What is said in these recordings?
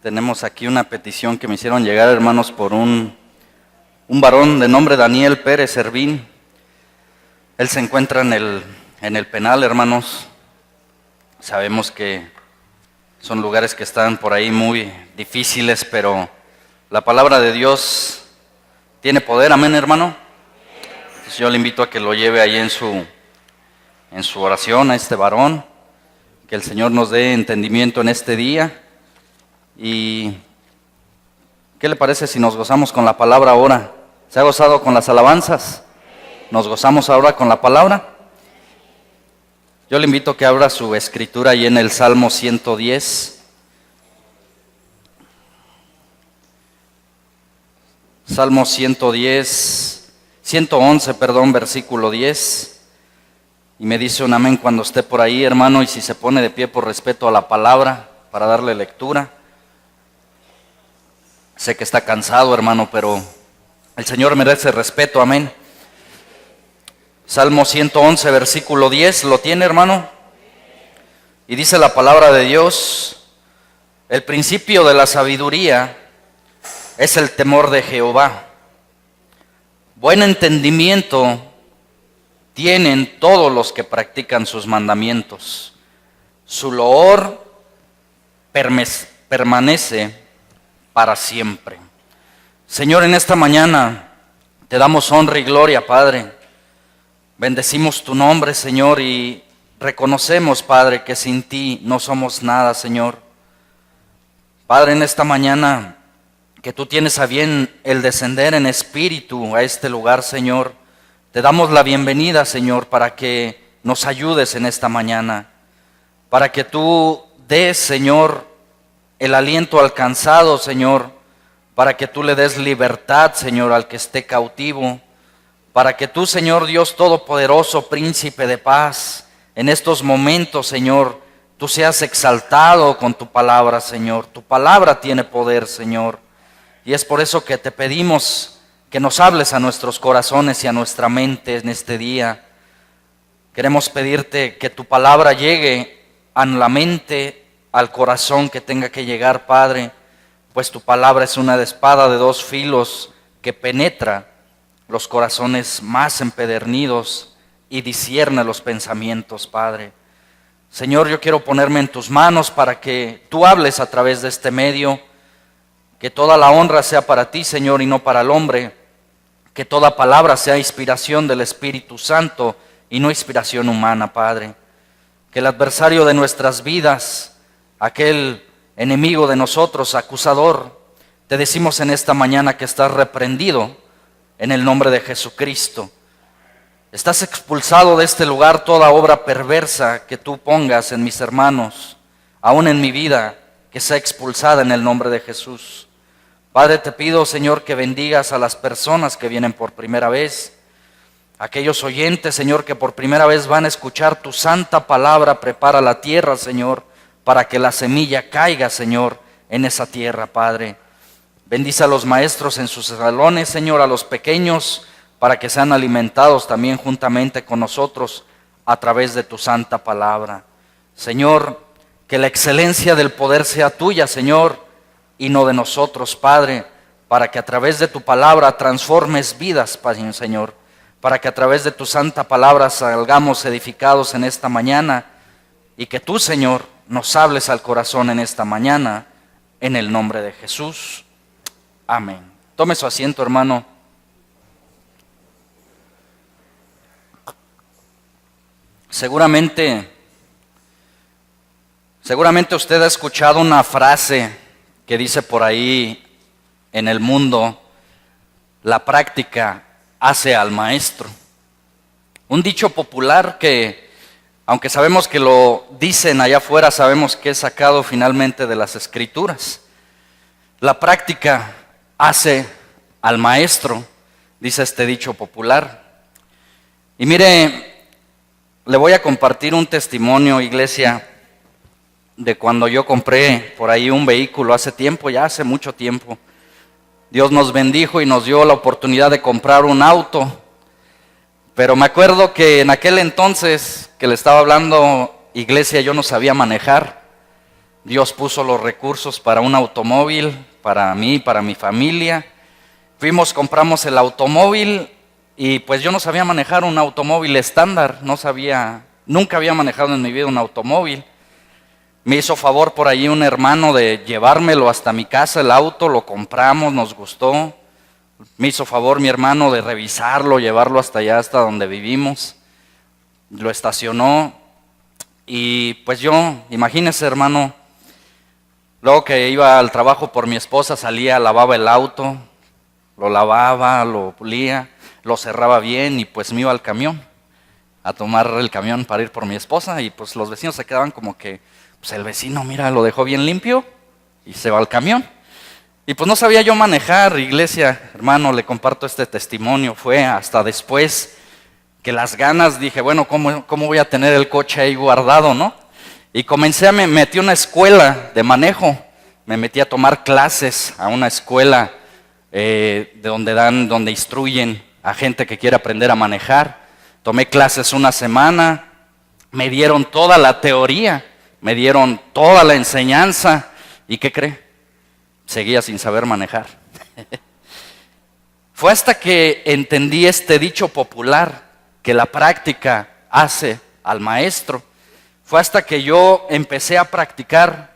Tenemos aquí una petición que me hicieron llegar, hermanos, por un varón de nombre Daniel Pérez Servín. Él se encuentra en el penal, hermanos. Sabemos que son lugares que están por ahí muy difíciles, pero la palabra de Dios tiene poder, amén, hermano. Entonces yo le invito a que lo lleve ahí en su oración a este varón, que el Señor nos dé entendimiento en este día. ¿Y qué le parece si nos gozamos con la palabra ahora? ¿Se ha gozado con las alabanzas? ¿Nos gozamos ahora con la palabra? Yo le invito a que abra su escritura ahí en el Salmo 110. Salmo 111, versículo 10. Y me dice un amén cuando esté por ahí, hermano, y si se pone de pie por respeto a la palabra para darle lectura. Sé que está cansado, hermano, pero el Señor merece respeto, amén. Salmo 111, versículo 10, ¿lo tiene, hermano? Y dice la palabra de Dios: el principio de la sabiduría es el temor de Jehová. Buen entendimiento tienen todos los que practican sus mandamientos. Su loor permanece para siempre. Señor, en esta mañana te damos honra y gloria, Padre. Bendecimos tu nombre, Señor, y reconocemos, Padre, que sin ti no somos nada, Señor. Padre, en esta mañana que tú tienes a bien el descender en espíritu a este lugar, Señor, te damos la bienvenida, Señor, para que nos ayudes en esta mañana, para que tú des, Señor, el aliento alcanzado, Señor, para que tú le des libertad, Señor, al que esté cautivo, para que tú, Señor Dios Todopoderoso, Príncipe de paz, en estos momentos, Señor, tú seas exaltado con tu palabra, Señor. Tu palabra tiene poder, Señor, y es por eso que te pedimos que nos hables a nuestros corazones y a nuestra mente en este día. Queremos pedirte que tu palabra llegue a la mente, al corazón que tenga que llegar, Padre, pues tu palabra es una espada de dos filos que penetra los corazones más empedernidos y discierne los pensamientos, Padre. Señor, yo quiero ponerme en tus manos para que tú hables a través de este medio, que toda la honra sea para ti, Señor, y no para el hombre, que toda palabra sea inspiración del Espíritu Santo y no inspiración humana, Padre. Que el adversario de nuestras vidas, aquel enemigo de nosotros, acusador, te decimos en esta mañana que estás reprendido en el nombre de Jesucristo. Estás expulsado de este lugar toda obra perversa que tú pongas en mis hermanos, aún en mi vida, que sea expulsada en el nombre de Jesús. Padre, te pido, Señor, que bendigas a las personas que vienen por primera vez, aquellos oyentes, Señor, que por primera vez van a escuchar tu santa palabra. Prepara la tierra, Señor, para que la semilla caiga, Señor, en esa tierra, Padre. Bendice a los maestros en sus salones, Señor, a los pequeños, para que sean alimentados también juntamente con nosotros a través de tu santa palabra. Señor, que la excelencia del poder sea tuya, Señor, y no de nosotros, Padre, para que a través de tu palabra transformes vidas, Padre, Señor, para que a través de tu santa palabra salgamos edificados en esta mañana y que tú, Señor, nos hables al corazón en esta mañana, en el nombre de Jesús. Amén. Tome su asiento, hermano. Seguramente usted ha escuchado una frase que dice por ahí en el mundo: la práctica hace al maestro. Un dicho popular que, aunque sabemos que lo dicen allá afuera, sabemos que es sacado finalmente de las Escrituras. La práctica hace al maestro, dice este dicho popular. Y mire, le voy a compartir un testimonio, iglesia, de cuando yo compré por ahí un vehículo hace tiempo, ya hace mucho tiempo. Dios nos bendijo y nos dio la oportunidad de comprar un auto. Pero me acuerdo que en aquel entonces que le estaba hablando, iglesia, yo no sabía manejar. Dios puso los recursos para un automóvil, para mí, para mi familia. Fuimos, compramos el automóvil y pues yo no sabía manejar un automóvil estándar, nunca había manejado en mi vida un automóvil. Me hizo favor por ahí un hermano de llevármelo hasta mi casa, el auto, lo compramos, nos gustó. Me hizo favor mi hermano de revisarlo, llevarlo hasta allá, hasta donde vivimos. Lo estacionó y pues yo, imagínese hermano, luego que iba al trabajo por mi esposa, salía, lavaba el auto, lo lavaba, lo pulía, lo cerraba bien y pues me iba al camión, a tomar el camión para ir por mi esposa y pues los vecinos se quedaban como que, pues el vecino mira, lo dejó bien limpio y se va al camión. Y pues no sabía yo manejar, iglesia, hermano, le comparto este testimonio, fue hasta después que las ganas, dije, bueno, ¿cómo voy a tener el coche ahí guardado, no? Y me metí a una escuela de manejo, me metí a tomar clases a una escuela donde instruyen a gente que quiere aprender a manejar. Tomé clases una semana, me dieron toda la teoría, me dieron toda la enseñanza. ¿Y qué cree? Seguía sin saber manejar. Fue hasta que entendí este dicho popular, que la práctica hace al maestro. Fue hasta que yo empecé a practicar,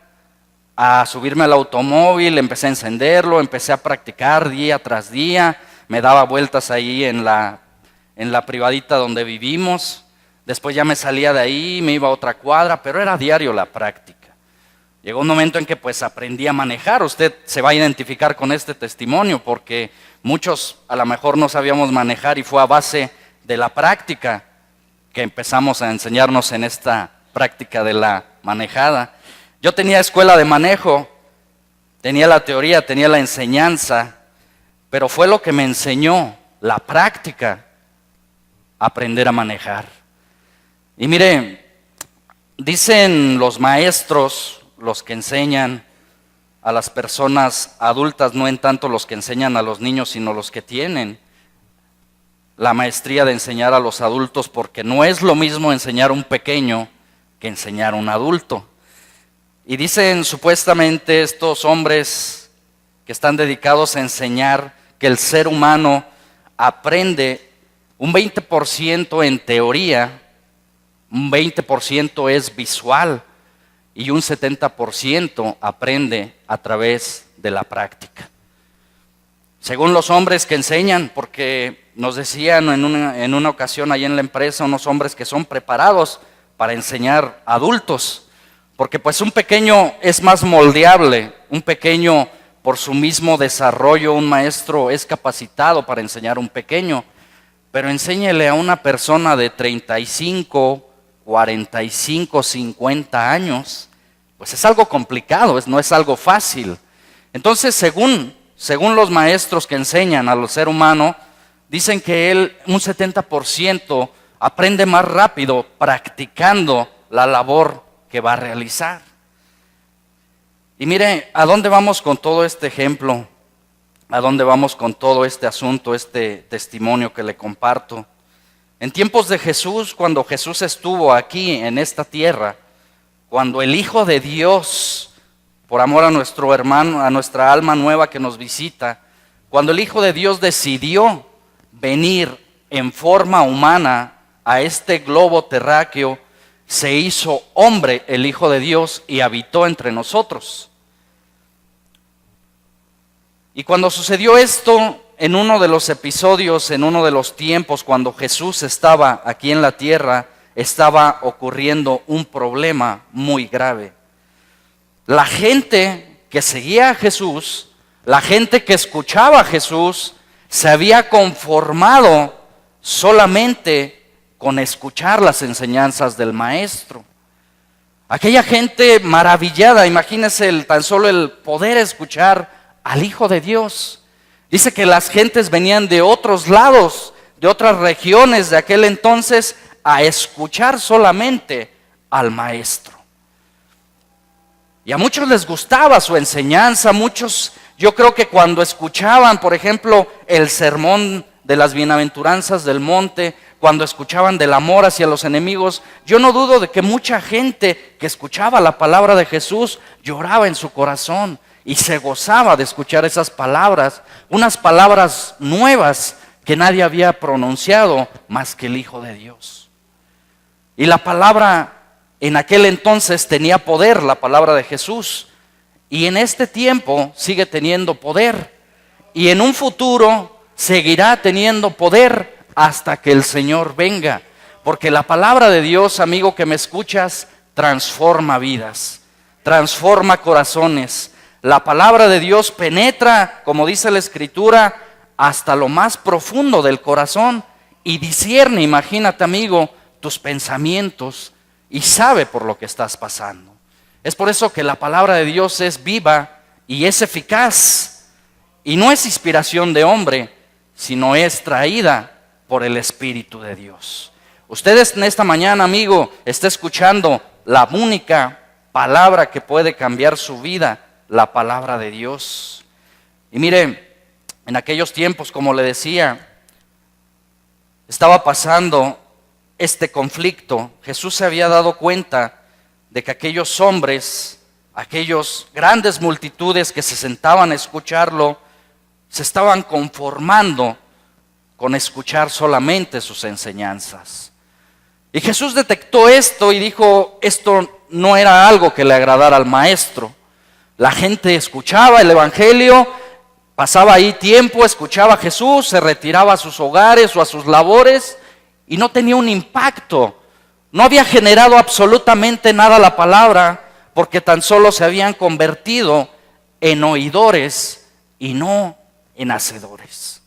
a subirme al automóvil, empecé a encenderlo, empecé a practicar día tras día, me daba vueltas ahí en la privadita donde vivimos, después ya me salía de ahí, me iba a otra cuadra, pero era diario la práctica. Llegó un momento en que pues aprendí a manejar. Usted se va a identificar con este testimonio porque muchos a lo mejor no sabíamos manejar y fue a base de la práctica que empezamos a enseñarnos en esta práctica de la manejada. Yo tenía escuela de manejo, tenía la teoría, tenía la enseñanza, pero fue lo que me enseñó la práctica, aprender a manejar. Y mire, dicen los maestros, los que enseñan a las personas adultas, no en tanto los que enseñan a los niños, sino los que tienen la maestría de enseñar a los adultos, porque no es lo mismo enseñar a un pequeño que enseñar a un adulto. Y dicen supuestamente estos hombres que están dedicados a enseñar que el ser humano aprende un 20% en teoría, un 20% es visual y un 70% aprende a través de la práctica. Según los hombres que enseñan, porque nos decían en una ocasión ahí en la empresa unos hombres que son preparados para enseñar adultos, porque pues un pequeño es más moldeable, un pequeño por su mismo desarrollo, un maestro es capacitado para enseñar a un pequeño, pero enséñele a una persona de 35, 45, 50 años, pues es algo complicado, no es algo fácil. Entonces, según los maestros que enseñan al ser humano, dicen que un 70% aprende más rápido practicando la labor que va a realizar. Y mire, ¿a dónde vamos con todo este ejemplo? ¿A dónde vamos con todo este asunto, este testimonio que le comparto? En tiempos de Jesús, cuando Jesús estuvo aquí en esta tierra, cuando el Hijo de Dios, por amor a nuestro hermano, a nuestra alma nueva que nos visita, cuando el Hijo de Dios decidió venir en forma humana a este globo terráqueo, se hizo hombre el Hijo de Dios y habitó entre nosotros. Y cuando sucedió esto, en uno de los episodios, en uno de los tiempos, cuando Jesús estaba aquí en la tierra, estaba ocurriendo un problema muy grave. La gente que seguía a Jesús, la gente que escuchaba a Jesús, se había conformado solamente con escuchar las enseñanzas del Maestro. Aquella gente maravillada, imagínense tan solo el poder escuchar al Hijo de Dios. Dice que las gentes venían de otros lados, de otras regiones de aquel entonces, a escuchar solamente al Maestro. Y a muchos les gustaba su enseñanza, muchos, yo creo que cuando escuchaban, por ejemplo, el sermón de las bienaventuranzas del monte, cuando escuchaban del amor hacia los enemigos, yo no dudo de que mucha gente que escuchaba la palabra de Jesús lloraba en su corazón y se gozaba de escuchar esas palabras, unas palabras nuevas que nadie había pronunciado más que el Hijo de Dios. Y la palabra en aquel entonces tenía poder, la palabra de Jesús, y en este tiempo sigue teniendo poder, y en un futuro seguirá teniendo poder hasta que el Señor venga, porque la palabra de Dios, amigo que me escuchas, transforma vidas, transforma corazones. La palabra de Dios penetra, como dice la Escritura, hasta lo más profundo del corazón y discierne, imagínate, amigo, tus pensamientos y sabe por lo que estás pasando. Es por eso que la palabra de Dios es viva y es eficaz y no es inspiración de hombre, sino es traída por el Espíritu de Dios. Ustedes en esta mañana, amigo, está escuchando la única palabra que puede cambiar su vida, la palabra de Dios. Y mire, en aquellos tiempos, como le decía, estaba pasando este conflicto. Jesús se había dado cuenta de que aquellos hombres, aquellos grandes multitudes que se sentaban a escucharlo, se estaban conformando con escuchar solamente sus enseñanzas. Y Jesús detectó esto y dijo, esto no era algo que le agradara al maestro. La gente escuchaba el evangelio, pasaba ahí tiempo, escuchaba a Jesús, se retiraba a sus hogares o a sus labores y no tenía un impacto. No había generado absolutamente nada la palabra porque tan solo se habían convertido en oidores y no en hacedores.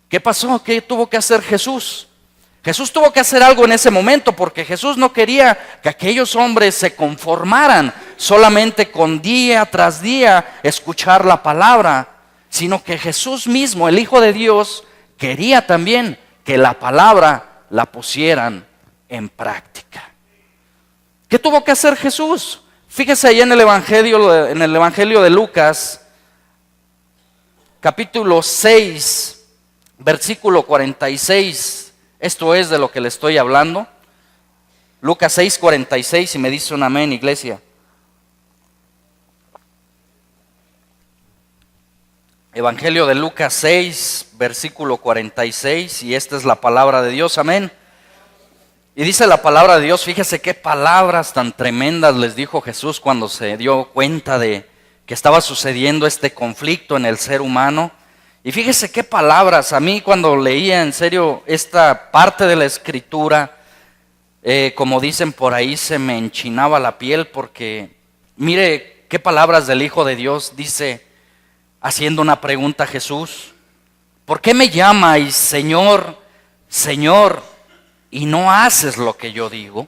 ¿Qué pasó? ¿Qué tuvo que hacer Jesús? Jesús tuvo que hacer algo en ese momento porque Jesús no quería que aquellos hombres se conformaran solamente con día tras día escuchar la palabra, sino que Jesús mismo, el Hijo de Dios, quería también que la palabra la pusieran en práctica. ¿Qué tuvo que hacer Jesús? Fíjese ahí en el Evangelio de Lucas, capítulo 6, versículo 46. Esto es de lo que le estoy hablando. Lucas 6, 46, y me dice un amén, iglesia. Evangelio de Lucas 6, versículo 46, y esta es la palabra de Dios, amén. Y dice la palabra de Dios, fíjese qué palabras tan tremendas les dijo Jesús cuando se dio cuenta de que estaba sucediendo este conflicto en el ser humano. Y fíjese qué palabras, a mí cuando leía en serio esta parte de la Escritura, como dicen por ahí, se me enchinaba la piel porque mire qué palabras del Hijo de Dios dice, haciendo una pregunta a Jesús: ¿por qué me llamáis Señor, Señor, y no haces lo que yo digo?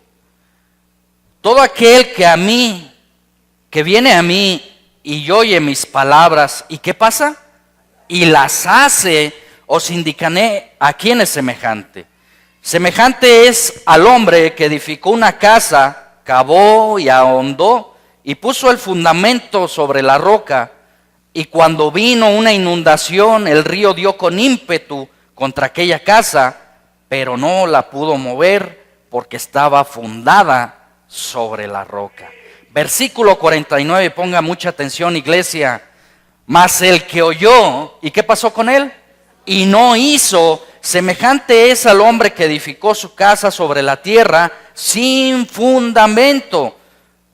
Todo aquel que viene a mí y oye mis palabras, ¿y qué pasa? Y las hace, os indicaré a quién es semejante. Semejante es al hombre que edificó una casa, cavó y ahondó y puso el fundamento sobre la roca. Y cuando vino una inundación, el río dio con ímpetu contra aquella casa, pero no la pudo mover porque estaba fundada sobre la roca. Versículo 49, ponga mucha atención, iglesia. Mas el que oyó, ¿y qué pasó con él? Y no hizo, semejante es al hombre que edificó su casa sobre la tierra sin fundamento,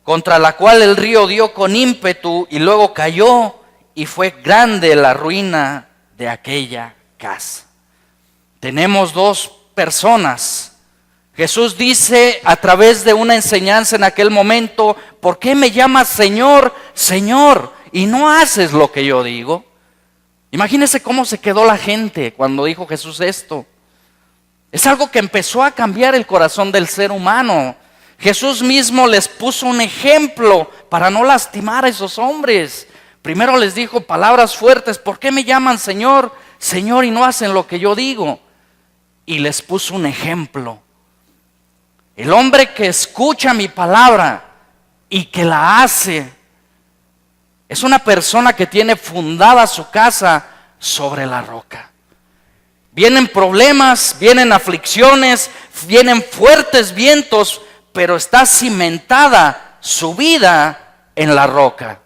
contra la cual el río dio con ímpetu y luego cayó, y fue grande la ruina de aquella casa. Tenemos dos personas. Jesús dice a través de una enseñanza en aquel momento: ¿por qué me llamas Señor, Señor, y no haces lo que yo digo? Imagínense cómo se quedó la gente cuando dijo Jesús esto. Es algo que empezó a cambiar el corazón del ser humano. Jesús mismo les puso un ejemplo para no lastimar a esos hombres. Primero les dijo palabras fuertes: ¿por qué me llaman Señor, Señor, y no hacen lo que yo digo? Y les puso un ejemplo. El hombre que escucha mi palabra y que la hace es una persona que tiene fundada su casa sobre la roca. Vienen problemas, vienen aflicciones, vienen fuertes vientos, pero está cimentada su vida en la roca.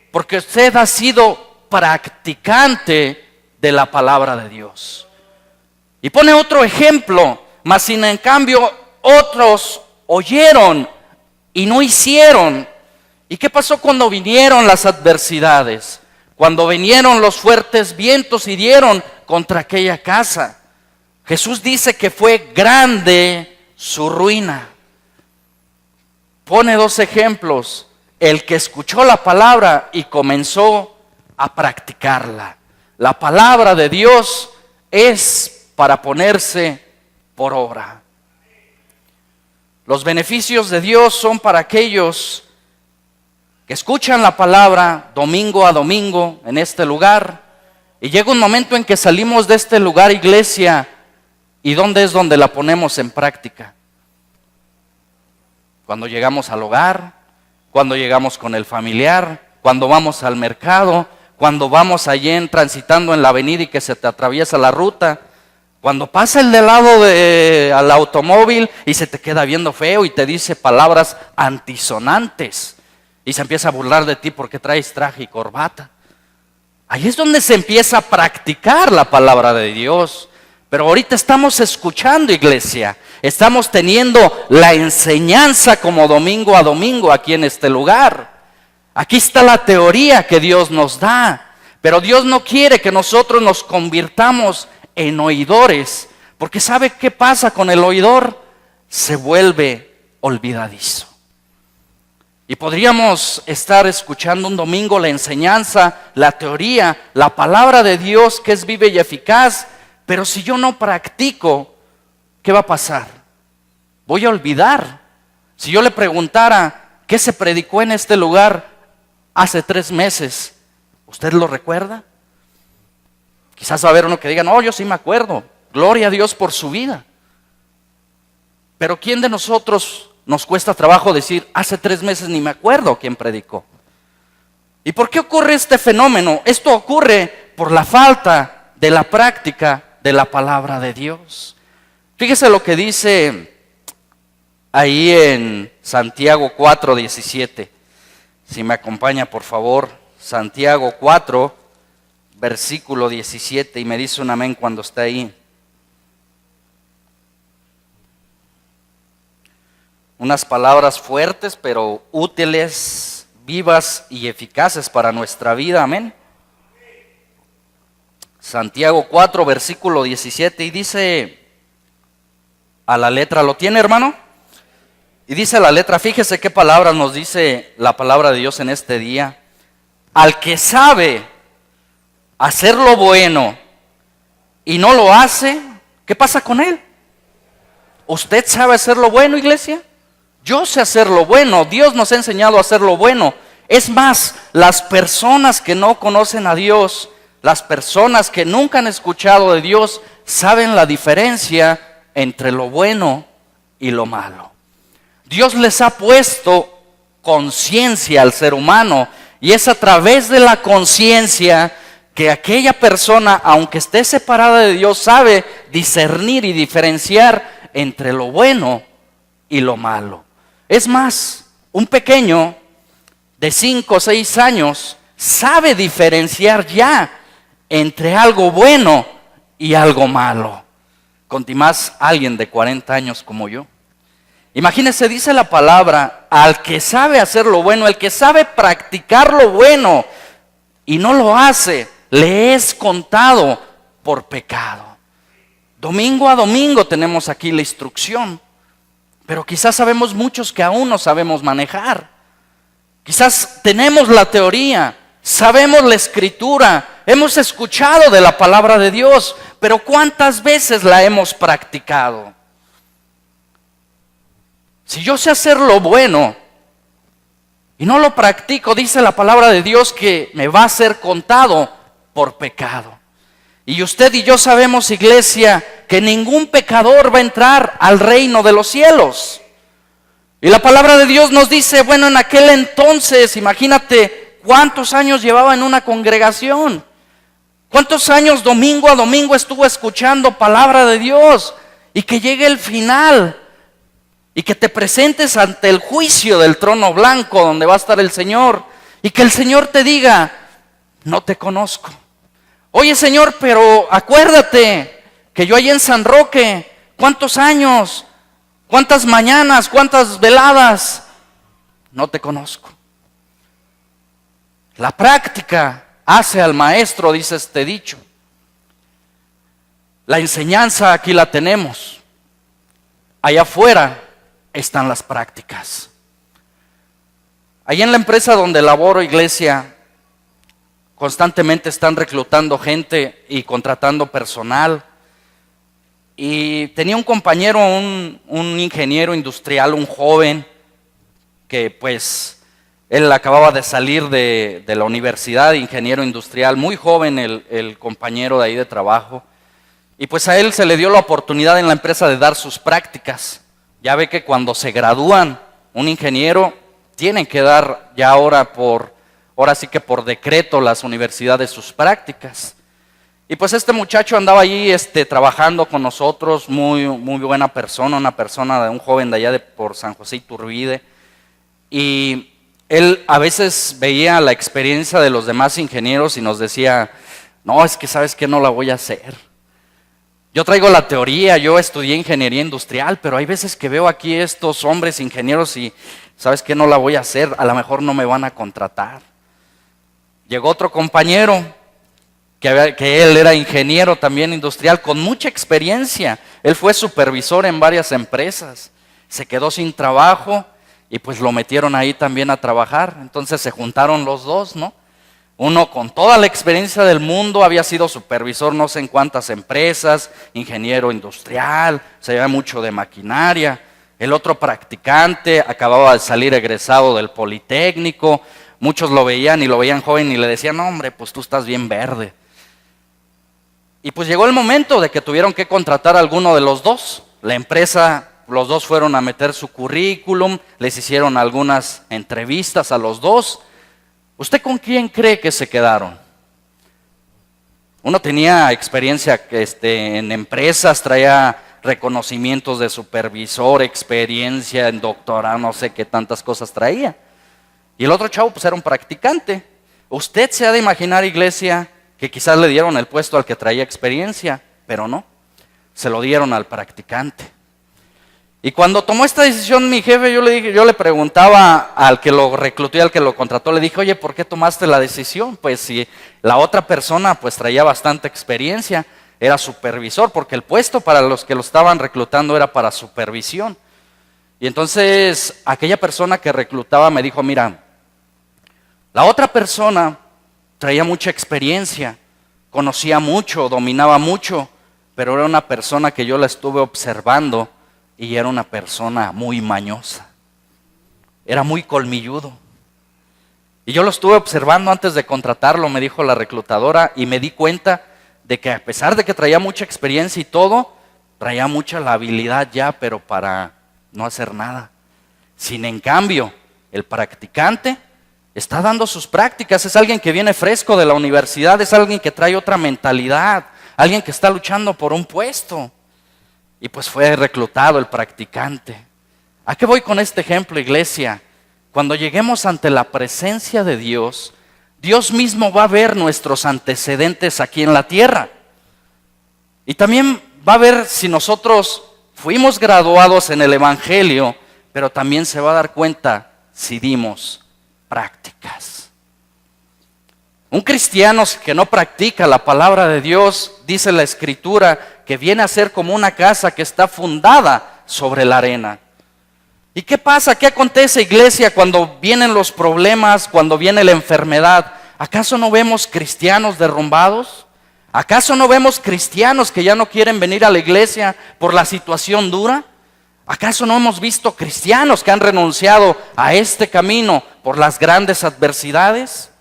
Porque usted ha sido practicante de la palabra de Dios. Y pone otro ejemplo, mas sin en cambio otros oyeron y no hicieron. ¿Y qué pasó cuando vinieron las adversidades? Cuando vinieron los fuertes vientos y dieron contra aquella casa. Jesús dice que fue grande su ruina. Pone dos ejemplos. El que escuchó la palabra y comenzó a practicarla. La palabra de Dios es para ponerse por obra. Los beneficios de Dios son para aquellos que escuchan la palabra domingo a domingo en este lugar, y llega un momento en que salimos de este lugar, iglesia, ¿y dónde es donde la ponemos en práctica? Cuando llegamos al hogar, cuando llegamos con el familiar, cuando vamos al mercado, cuando vamos allí transitando en la avenida y que se te atraviesa la ruta, cuando pasa el de lado al automóvil y se te queda viendo feo y te dice palabras antisonantes. Y se empieza a burlar de ti porque traes traje y corbata. Ahí es donde se empieza a practicar la palabra de Dios. Pero ahorita estamos escuchando, iglesia. Estamos teniendo la enseñanza como domingo a domingo aquí en este lugar. Aquí está la teoría que Dios nos da. Pero Dios no quiere que nosotros nos convirtamos en oidores. Porque ¿sabe qué pasa con el oidor? Se vuelve olvidadizo. Y podríamos estar escuchando un domingo la enseñanza, la teoría, la palabra de Dios que es viva y eficaz, pero si yo no practico, ¿qué va a pasar? Voy a olvidar. Si yo le preguntara qué se predicó en este lugar hace 3 meses, ¿usted lo recuerda? Quizás va a haber uno que diga, no, yo sí me acuerdo, gloria a Dios por su vida. Pero ¿quién de nosotros nos cuesta trabajo decir, hace 3 meses ni me acuerdo quién predicó? ¿Y por qué ocurre este fenómeno? Esto ocurre por la falta de la práctica de la palabra de Dios. Fíjese lo que dice ahí en Santiago 4:17. Si me acompaña, por favor, Santiago 4, versículo 17, y me dice un amén cuando está ahí. Unas palabras fuertes, pero útiles, vivas y eficaces para nuestra vida, amén. Santiago 4, versículo 17, y dice a la letra, ¿lo tiene, hermano? Y dice la letra, fíjese qué palabras nos dice la palabra de Dios en este día. Al que sabe hacer lo bueno y no lo hace, ¿qué pasa con él? ¿Usted sabe hacer lo bueno, iglesia? Yo sé hacer lo bueno, Dios nos ha enseñado a hacer lo bueno. Es más, las personas que no conocen a Dios, las personas que nunca han escuchado de Dios, saben la diferencia entre lo bueno y lo malo. Dios les ha puesto conciencia al ser humano, y es a través de la conciencia que aquella persona, aunque esté separada de Dios, sabe discernir y diferenciar entre lo bueno y lo malo. Es más, un pequeño de 5 o 6 años sabe diferenciar ya entre algo bueno y algo malo. Contimás alguien de 40 años como yo. Imagínense, dice la palabra, al que sabe hacer lo bueno, el que sabe practicar lo bueno y no lo hace, le es contado por pecado. Domingo a domingo tenemos aquí la instrucción. Pero quizás sabemos muchos que aún no sabemos manejar. Quizás tenemos la teoría, sabemos la escritura, hemos escuchado de la palabra de Dios, pero ¿cuántas veces la hemos practicado? Si yo sé hacer lo bueno y no lo practico, dice la palabra de Dios que me va a ser contado por pecado. Y usted y yo sabemos, iglesia, que ningún pecador va a entrar al reino de los cielos. Y la palabra de Dios nos dice, bueno, en aquel entonces, imagínate cuántos años llevaba en una congregación. ¿Cuántos años domingo a domingo estuvo escuchando palabra de Dios? Y que llegue el final y que te presentes ante el juicio del trono blanco donde va a estar el Señor y que el Señor te diga, no te conozco. Oye Señor, pero acuérdate que yo allí en San Roque, ¿cuántos años? ¿Cuántas mañanas? ¿Cuántas veladas? No te conozco. La práctica hace al maestro, dice este dicho. La enseñanza aquí la tenemos. Allá afuera están las prácticas. Allá en la empresa donde laboro, iglesia, constantemente están reclutando gente y contratando personal. Y tenía un compañero, un ingeniero industrial, un joven, que pues él acababa de salir de la universidad, ingeniero industrial, muy joven el compañero de ahí de trabajo. Y pues a él se le dio la oportunidad en la empresa de dar sus prácticas. Ya ve que cuando se gradúan un ingeniero, tienen que dar ya ahora sí que por decreto las universidades sus prácticas. Y pues este muchacho andaba allí trabajando con nosotros, muy buena persona, un joven de allá por San José Iturbide. Y él a veces veía la experiencia de los demás ingenieros y nos decía, no, es que sabes que no la voy a hacer. Yo traigo la teoría, yo estudié ingeniería industrial, pero hay veces que veo aquí estos hombres ingenieros y sabes que no la voy a hacer, a lo mejor no me van a contratar. Llegó otro compañero, que él era ingeniero también industrial, con mucha experiencia. Él fue supervisor en varias empresas, se quedó sin trabajo y pues lo metieron ahí también a trabajar. Entonces se juntaron los dos, ¿no? Uno con toda la experiencia del mundo, había sido supervisor no sé en cuántas empresas, ingeniero industrial, sabía mucho de maquinaria. El otro practicante, acababa de salir egresado del Politécnico. Muchos lo veían joven y le decían, no hombre, pues tú estás bien verde. Y pues llegó el momento de que tuvieron que contratar a alguno de los dos. La empresa, los dos fueron a meter su currículum, les hicieron algunas entrevistas a los dos. ¿Usted con quién cree que se quedaron? Uno tenía experiencia en empresas, traía reconocimientos de supervisor, experiencia en doctorado, no sé qué tantas cosas traía. Y el otro chavo pues era un practicante. Usted se ha de imaginar, iglesia, que quizás le dieron el puesto al que traía experiencia, pero no, se lo dieron al practicante. Y cuando tomó esta decisión mi jefe, yo le preguntaba al que lo reclutó y al que lo contrató, le dije, oye, ¿por qué tomaste la decisión? Pues si la otra persona pues traía bastante experiencia, era supervisor, porque el puesto para los que lo estaban reclutando era para supervisión. Y entonces aquella persona que reclutaba me dijo, mira, la otra persona traía mucha experiencia, conocía mucho, dominaba mucho, pero era una persona que yo la estuve observando y era una persona muy mañosa, era muy colmilludo. Y yo lo estuve observando antes de contratarlo, me dijo la reclutadora, y me di cuenta de que a pesar de que traía mucha experiencia y todo, traía mucha la habilidad ya, pero para no hacer nada. Sin en cambio, el practicante está dando sus prácticas, es alguien que viene fresco de la universidad, es alguien que trae otra mentalidad, alguien que está luchando por un puesto. Y pues fue reclutado el practicante. ¿A qué voy con este ejemplo, iglesia? Cuando lleguemos ante la presencia de Dios, Dios mismo va a ver nuestros antecedentes aquí en la tierra. Y también va a ver si nosotros fuimos graduados en el Evangelio, pero también se va a dar cuenta si dimos prácticas. Un cristiano que no practica la palabra de Dios, dice la Escritura, que viene a ser como una casa que está fundada sobre la arena. ¿Y qué pasa? ¿Qué acontece, iglesia, cuando vienen los problemas, cuando viene la enfermedad? ¿Acaso no vemos cristianos derrumbados? ¿Acaso no vemos cristianos que ya no quieren venir a la iglesia por la situación dura? ¿Acaso no hemos visto cristianos que han renunciado a este camino por las grandes adversidades?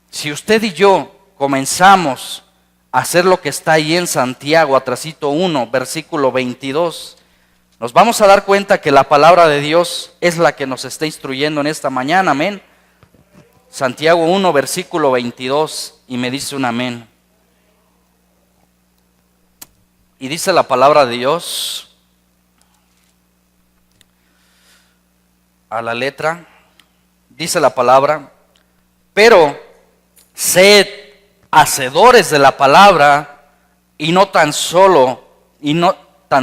Si usted y yo comenzamos a hacer lo que está ahí en Santiago, atrasito 1, versículo 22, nos vamos a dar cuenta que la palabra de Dios es la que nos está instruyendo en esta mañana, amén. Santiago 1, versículo 22 y me dice un amén. Y dice la palabra de Dios a la letra, dice la palabra, pero sed hacedores de la palabra y no tan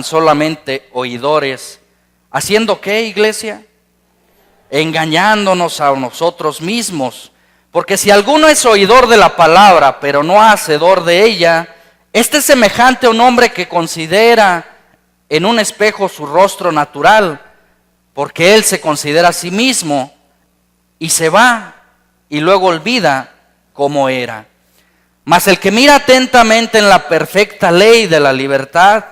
solamente oidores. ¿Haciendo qué, iglesia? Engañándonos a nosotros mismos. Porque si alguno es oidor de la palabra, pero no hacedor de ella, este es semejante a un hombre que considera en un espejo su rostro natural, porque él se considera a sí mismo y se va y luego olvida cómo era. Mas el que mira atentamente en la perfecta ley de la libertad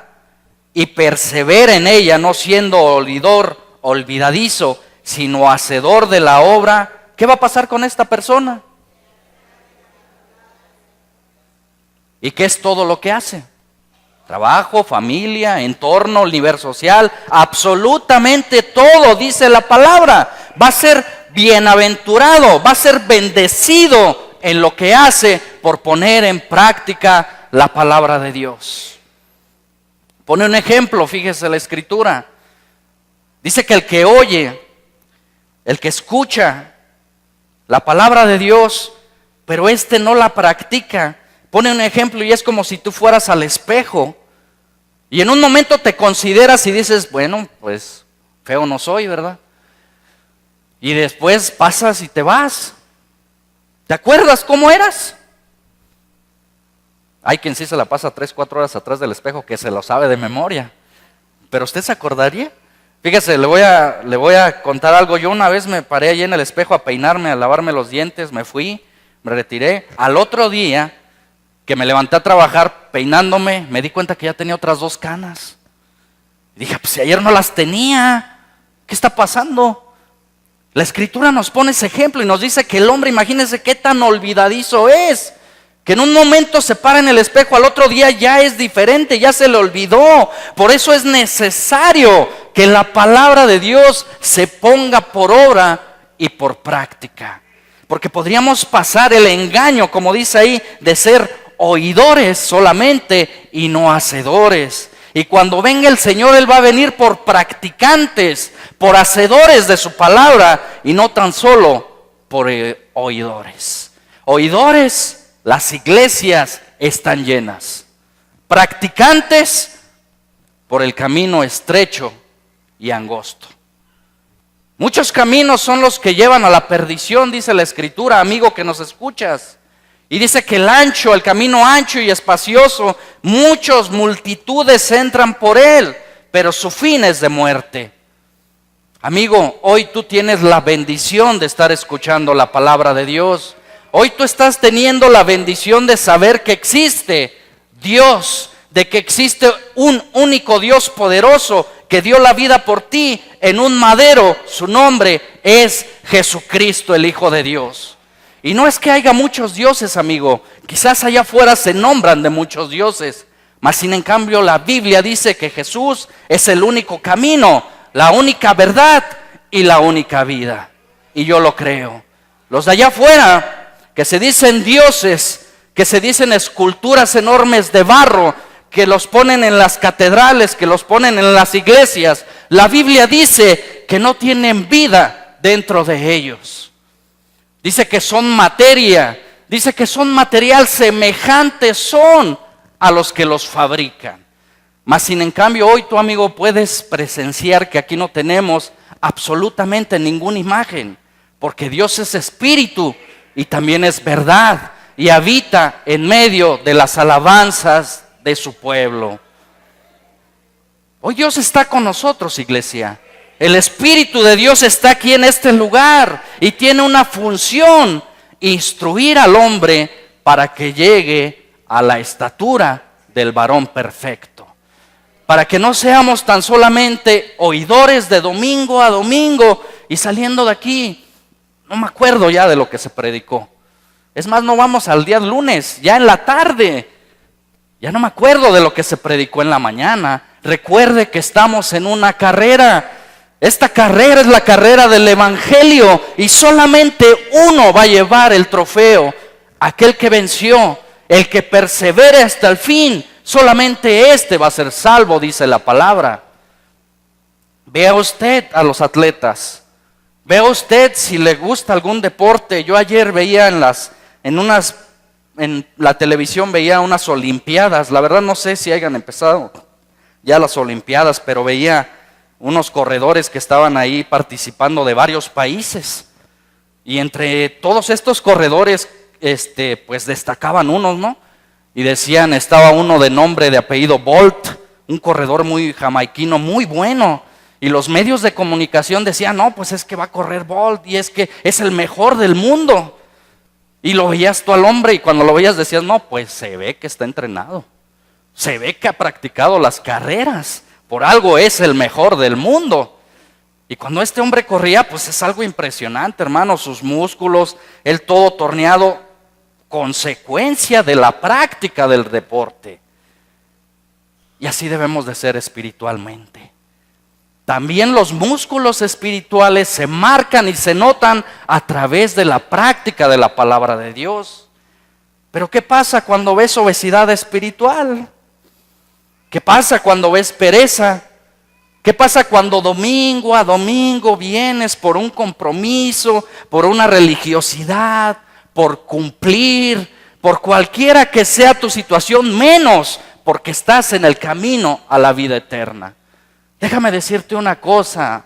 y persevera en ella, no siendo oidor, olvidadizo, sino hacedor de la obra, ¿qué va a pasar con esta persona? ¿Y qué es todo lo que hace? Trabajo, familia, entorno, nivel social, absolutamente todo, dice la palabra. Va a ser bienaventurado, va a ser bendecido en lo que hace por poner en práctica la palabra de Dios. Pone un ejemplo, fíjese la escritura. Dice que el que oye, el que escucha la palabra de Dios, pero no la practica. Pone un ejemplo y es como si tú fueras al espejo y en un momento te consideras y dices, bueno, pues feo no soy, ¿verdad? Y después pasas y te vas. ¿Te acuerdas cómo eras? Hay quien sí se la pasa 3, 4 horas atrás del espejo que se lo sabe de memoria. ¿Pero usted se acordaría? Fíjese, le voy a contar algo. Yo una vez me paré allí en el espejo a peinarme, a lavarme los dientes, me fui, me retiré. Al otro día que me levanté a trabajar peinándome, me di cuenta que ya tenía otras 2 canas. Y dije, pues si ayer no las tenía, ¿qué está pasando? La escritura nos pone ese ejemplo y nos dice que el hombre, imagínense qué tan olvidadizo es, que en un momento se para en el espejo, al otro día ya es diferente, ya se le olvidó. Por eso es necesario que la palabra de Dios se ponga por obra y por práctica. Porque podríamos pasar el engaño, como dice ahí, de ser oidores solamente y no hacedores. Y cuando venga el Señor, Él va a venir por practicantes, por hacedores de su palabra y no tan solo por oidores. Oidores, las iglesias están llenas. Practicantes, por el camino estrecho y angosto. Muchos caminos son los que llevan a la perdición, dice la escritura, amigo que nos escuchas. Y dice que el camino ancho y espacioso, multitudes entran por él, pero su fin es de muerte. Amigo, hoy tú tienes la bendición de estar escuchando la palabra de Dios. Hoy tú estás teniendo la bendición de saber que existe Dios, de que existe un único Dios poderoso que dio la vida por ti en un madero. Su nombre es Jesucristo, el Hijo de Dios. Y no es que haya muchos dioses, amigo. Quizás allá afuera se nombran de muchos dioses. Mas sin en cambio la Biblia dice que Jesús es el único camino, la única verdad y la única vida. Y yo lo creo. Los de allá afuera que se dicen dioses, que se dicen esculturas enormes de barro, que los ponen en las catedrales, que los ponen en las iglesias, la Biblia dice que no tienen vida dentro de ellos. Dice que son materia, dice que son material semejante son a los que los fabrican. Mas sin en cambio hoy tu amigo puedes presenciar que aquí no tenemos absolutamente ninguna imagen, porque Dios es espíritu y también es verdad y habita en medio de las alabanzas de su pueblo. Hoy Dios está con nosotros, iglesia. El Espíritu de Dios está aquí en este lugar y tiene una función: instruir al hombre para que llegue a la estatura del varón perfecto. Para que no seamos tan solamente oidores de domingo a domingo y saliendo de aquí, no me acuerdo ya de lo que se predicó. Es más, no vamos al día lunes, ya en la tarde. Ya no me acuerdo de lo que se predicó en la mañana. Recuerde que estamos en una carrera. Esta carrera es la carrera del Evangelio y solamente uno va a llevar el trofeo. aquel que venció, el que persevere hasta el fin, solamente este va a ser salvo, dice la palabra. Vea usted a los atletas, vea usted si le gusta algún deporte. Yo ayer veía en la televisión veía unas olimpiadas. La verdad no sé si hayan empezado ya las olimpiadas, pero veía unos corredores que estaban ahí participando de varios países. Y entre todos estos corredores, pues destacaban unos, ¿no? Y decían, estaba uno de nombre, de apellido Bolt, un corredor muy jamaiquino, muy bueno. Y los medios de comunicación decían, no, pues es que va a correr Bolt y es que es el mejor del mundo. Y lo veías tú al hombre y cuando lo veías decías, no, pues se ve que está entrenado. Se ve que ha practicado las carreras. Por algo es el mejor del mundo. Y cuando este hombre corría, pues es algo impresionante, hermano, sus músculos, él todo torneado, consecuencia de la práctica del deporte. Y así debemos de ser espiritualmente. También los músculos espirituales se marcan y se notan a través de la práctica de la palabra de Dios. Pero ¿qué pasa cuando ves obesidad espiritual? ¿Qué pasa cuando ves pereza? ¿Qué pasa cuando domingo a domingo vienes por un compromiso, por una religiosidad, por cumplir, por cualquiera que sea tu situación, menos porque estás en el camino a la vida eterna? Déjame decirte una cosa,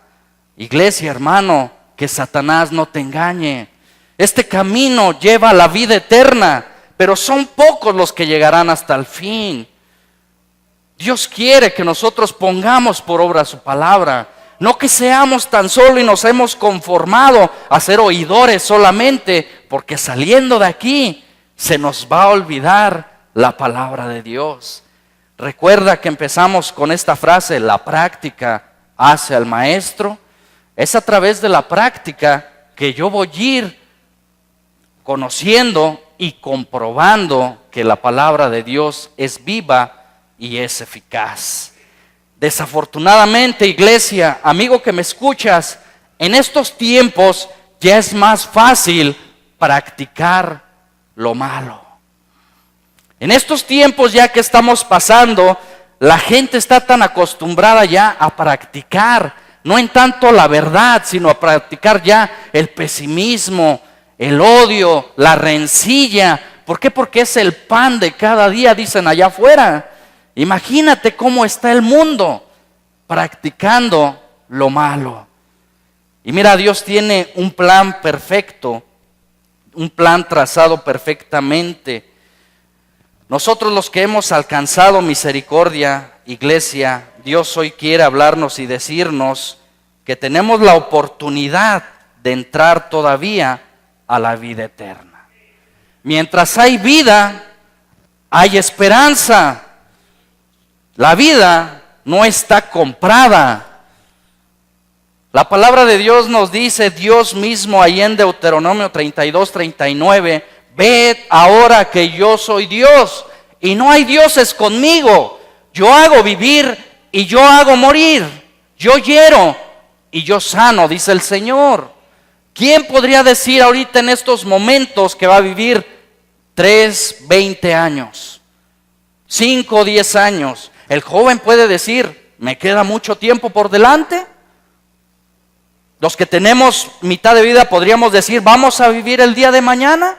iglesia, hermano, que Satanás no te engañe. Este camino lleva a la vida eterna, pero son pocos los que llegarán hasta el fin. Dios quiere que nosotros pongamos por obra su palabra, no que seamos tan solo y nos hemos conformado a ser oidores solamente, porque saliendo de aquí se nos va a olvidar la palabra de Dios. Recuerda que empezamos con esta frase, la práctica hace al maestro. Es a través de la práctica que yo voy a ir conociendo y comprobando que la palabra de Dios es viva y es eficaz. Desafortunadamente, iglesia, amigo que me escuchas, en estos tiempos ya es más fácil practicar lo malo. En estos tiempos ya que estamos pasando, la gente está tan acostumbrada ya a practicar, no en tanto la verdad, sino a practicar ya el pesimismo, el odio, la rencilla. ¿Por qué? Porque es el pan de cada día, dicen allá afuera. Imagínate cómo está el mundo practicando lo malo. Y mira, Dios tiene un plan perfecto, un plan trazado perfectamente. Nosotros los que hemos alcanzado misericordia, iglesia, Dios hoy quiere hablarnos y decirnos que tenemos la oportunidad de entrar todavía a la vida eterna. Mientras hay vida, hay esperanza. La vida no está comprada. La palabra de Dios nos dice, Dios mismo ahí en Deuteronomio 32:39, ved ahora que yo soy Dios y no hay dioses conmigo. Yo hago vivir y yo hago morir. Yo hiero y yo sano, dice el Señor. ¿Quién podría decir ahorita en estos momentos que va a vivir 3, 20 años, 5, 10 años? El joven puede decir, ¿me queda mucho tiempo por delante? Los que tenemos mitad de vida podríamos decir, ¿vamos a vivir el día de mañana?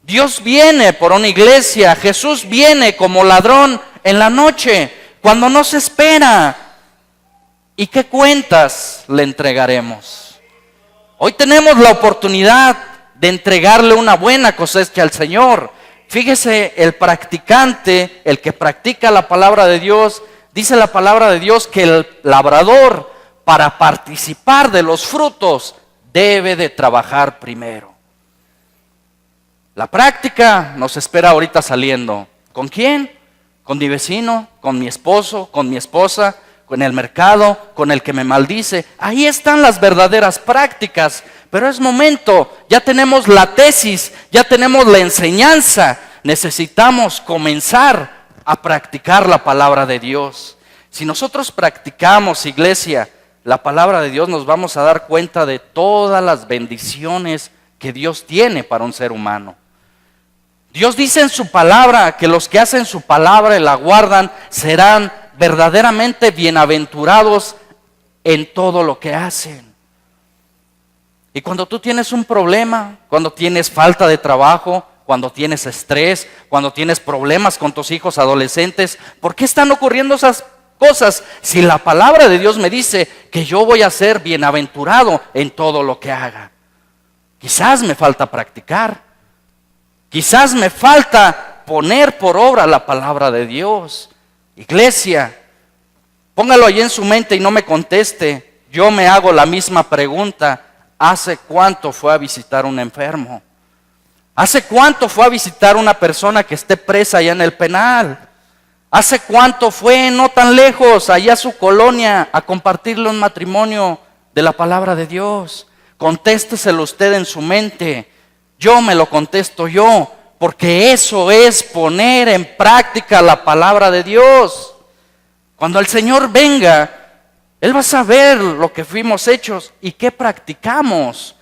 Dios viene por una iglesia, Jesús viene como ladrón en la noche, cuando no se espera. ¿Y qué cuentas le entregaremos? Hoy tenemos la oportunidad de entregarle una buena cosecha al Señor. Fíjese, el practicante, el que practica la palabra de Dios, dice la palabra de Dios que el labrador, para participar de los frutos, debe de trabajar primero. La práctica nos espera ahorita saliendo. ¿Con quién? Con mi vecino, con mi esposo, con mi esposa, con el mercado, con el que me maldice. Ahí están las verdaderas prácticas. Pero es momento, ya tenemos la tesis, ya tenemos la enseñanza. Necesitamos comenzar a practicar la palabra de Dios. Si nosotros practicamos, iglesia, la palabra de Dios, nos vamos a dar cuenta de todas las bendiciones que Dios tiene para un ser humano. Dios dice en su palabra que los que hacen su palabra y la guardan serán verdaderamente bienaventurados en todo lo que hacen. Y cuando tú tienes un problema, cuando tienes falta de trabajo, cuando tienes estrés, cuando tienes problemas con tus hijos adolescentes, ¿por qué están ocurriendo esas cosas si la palabra de Dios me dice que yo voy a ser bienaventurado en todo lo que haga? Quizás me falta practicar, quizás me falta poner por obra la palabra de Dios. Iglesia, póngalo ahí en su mente y no me conteste. Yo me hago la misma pregunta. ¿Hace cuánto fue a visitar un enfermo? ¿Hace cuánto fue a visitar una persona que esté presa allá en el penal? ¿Hace cuánto fue, no tan lejos, allá a su colonia a compartirle un matrimonio de la palabra de Dios? Contésteselo usted en su mente. Yo me lo contesto yo, porque eso es poner en práctica la palabra de Dios. Cuando el Señor venga, Él va a saber lo que fuimos hechos y qué practicamos.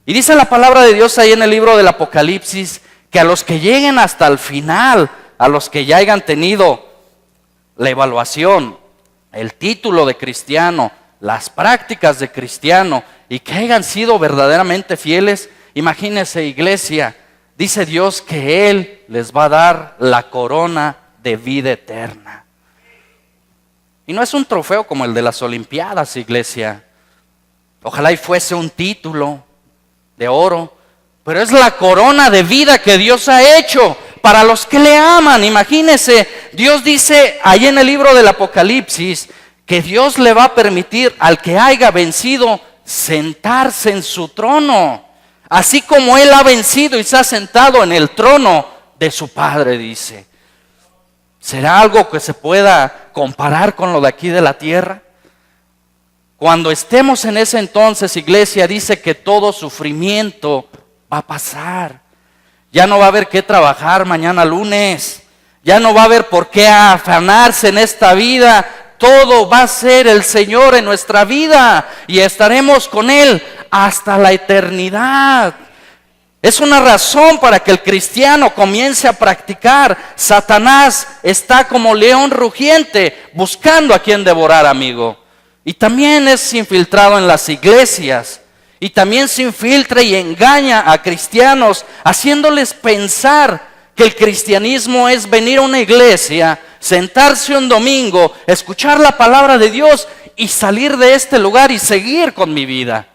Y dice la palabra de Dios ahí en el libro del Apocalipsis, que a los que lleguen hasta el final, a los que ya hayan tenido la evaluación, el título de cristiano, las prácticas de cristiano, y que hayan sido verdaderamente fieles, imagínense, iglesia, dice Dios que Él les va a dar la corona de vida eterna. Y no es un trofeo como el de las Olimpiadas, iglesia. Ojalá y fuese un título de oro, pero es la corona de vida que Dios ha hecho para los que le aman. Imagínense, Dios dice ahí en el libro del Apocalipsis que Dios le va a permitir al que haya vencido sentarse en su trono, así como Él ha vencido y se ha sentado en el trono de su Padre, dice. ¿Será algo que se pueda comparar con lo de aquí de la tierra? Cuando estemos en ese entonces, iglesia, dice que todo sufrimiento va a pasar. Ya no va a haber que trabajar mañana lunes. Ya no va a haber por qué afanarse en esta vida. Todo va a ser el Señor en nuestra vida y estaremos con Él hasta la eternidad. Es una razón para que el cristiano comience a practicar. Satanás está como león rugiente buscando a quien devorar, amigo. Y también es infiltrado en las iglesias. Y también se infiltra y engaña a cristianos, haciéndoles pensar que el cristianismo es venir a una iglesia, sentarse un domingo, escuchar la palabra de Dios y salir de este lugar y seguir con mi vida.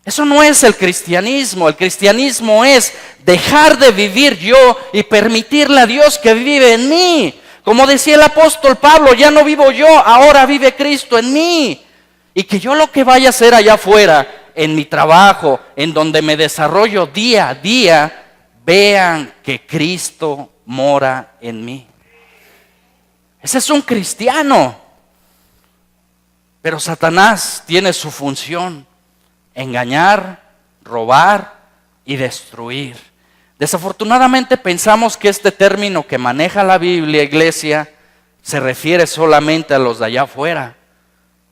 Eso no es el cristianismo. El cristianismo es dejar de vivir yo y permitirle a Dios que vive en mí. Como decía el apóstol Pablo, ya no vivo yo, ahora vive Cristo en mí. Y que yo lo que vaya a hacer allá afuera, en mi trabajo, en donde me desarrollo día a día, vean que Cristo mora en mí. Ese es un cristiano. Pero Satanás tiene su función: engañar, robar y destruir. Desafortunadamente pensamos que este término que maneja la Biblia, iglesia, se refiere solamente a los de allá afuera.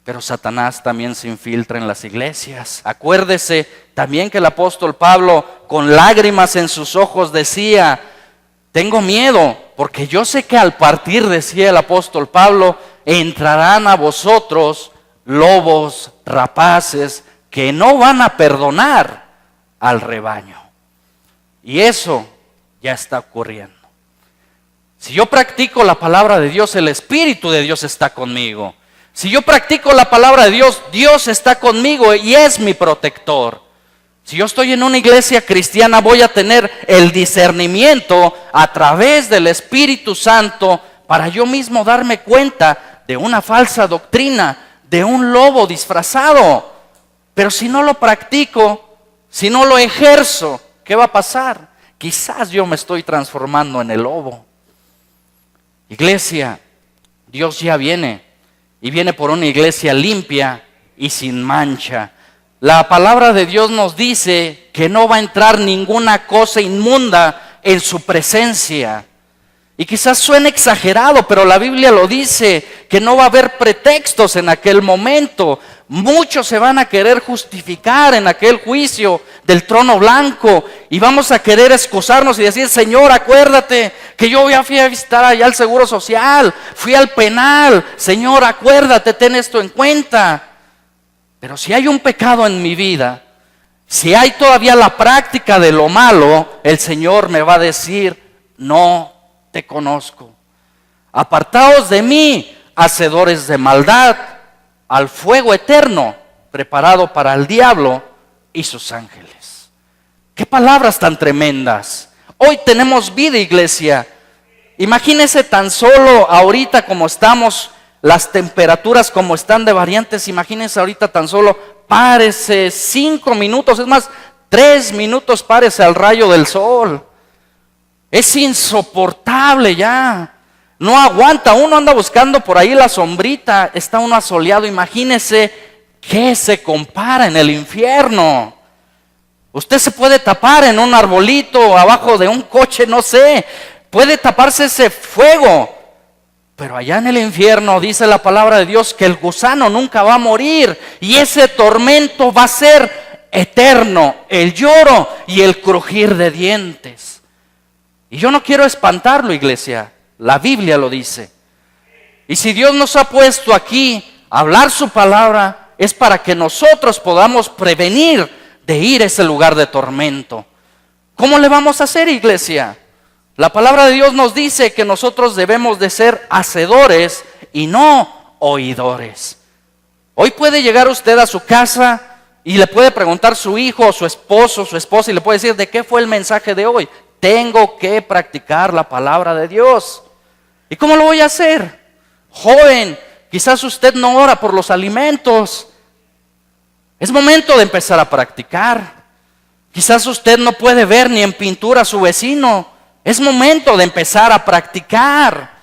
Pero Satanás también se infiltra en las iglesias. Acuérdese también que el apóstol Pablo, con lágrimas en sus ojos, decía: tengo miedo, porque yo sé que al partir, decía el apóstol Pablo, entrarán a vosotros lobos rapaces que no van a perdonar al rebaño. Y eso ya está ocurriendo. Si yo practico la palabra de Dios, el Espíritu de Dios está conmigo. Si yo practico la palabra de Dios, Dios está conmigo y es mi protector. Si yo estoy en una iglesia cristiana, voy a tener el discernimiento a través del Espíritu Santo para yo mismo darme cuenta de una falsa doctrina, de un lobo disfrazado. Pero si no lo practico, si no lo ejerzo, ¿qué va a pasar? Quizás yo me estoy transformando en el lobo. Iglesia, Dios ya viene, y viene por una iglesia limpia y sin mancha. La palabra de Dios nos dice que no va a entrar ninguna cosa inmunda en su presencia. Y quizás suene exagerado, pero la Biblia lo dice, que no va a haber pretextos en aquel momento. Muchos se van a querer justificar en aquel juicio del trono blanco y vamos a querer excusarnos y decir, Señor, acuérdate que yo ya fui a visitar allá al Seguro Social, fui al penal, Señor, acuérdate, ten esto en cuenta. Pero si hay un pecado en mi vida, si hay todavía la práctica de lo malo, el Señor me va a decir, no te conozco. Apartaos de mí, hacedores de maldad, al fuego eterno preparado para el diablo y sus ángeles. Qué palabras tan tremendas. Hoy tenemos vida, iglesia. Imagínense tan solo ahorita como estamos, las temperaturas como están de variantes. Imagínense ahorita tan solo, párese 5 minutos, es más, 3 minutos, párese al rayo del sol. Es insoportable ya. No aguanta, uno anda buscando por ahí la sombrita, está uno asoleado. Imagínese qué se compara en el infierno. Usted se puede tapar en un arbolito, abajo de un coche, no sé, puede taparse ese fuego. Pero allá en el infierno dice la palabra de Dios que el gusano nunca va a morir y ese tormento va a ser eterno, el lloro y el crujir de dientes. Y yo no quiero espantarlo, iglesia. La Biblia lo dice. Y si Dios nos ha puesto aquí a hablar su palabra, es para que nosotros podamos prevenir de ir a ese lugar de tormento. ¿Cómo le vamos a hacer, iglesia? La palabra de Dios nos dice que nosotros debemos de ser hacedores y no oidores. Hoy puede llegar usted a su casa y le puede preguntar a su hijo, su esposo, su esposa, y le puede decir, ¿de qué fue el mensaje de hoy? Tengo que practicar la palabra de Dios. ¿Y cómo lo voy a hacer? Joven, quizás usted no ora por los alimentos. Es momento de empezar a practicar. Quizás usted no puede ver ni en pintura a su vecino. Es momento de empezar a practicar.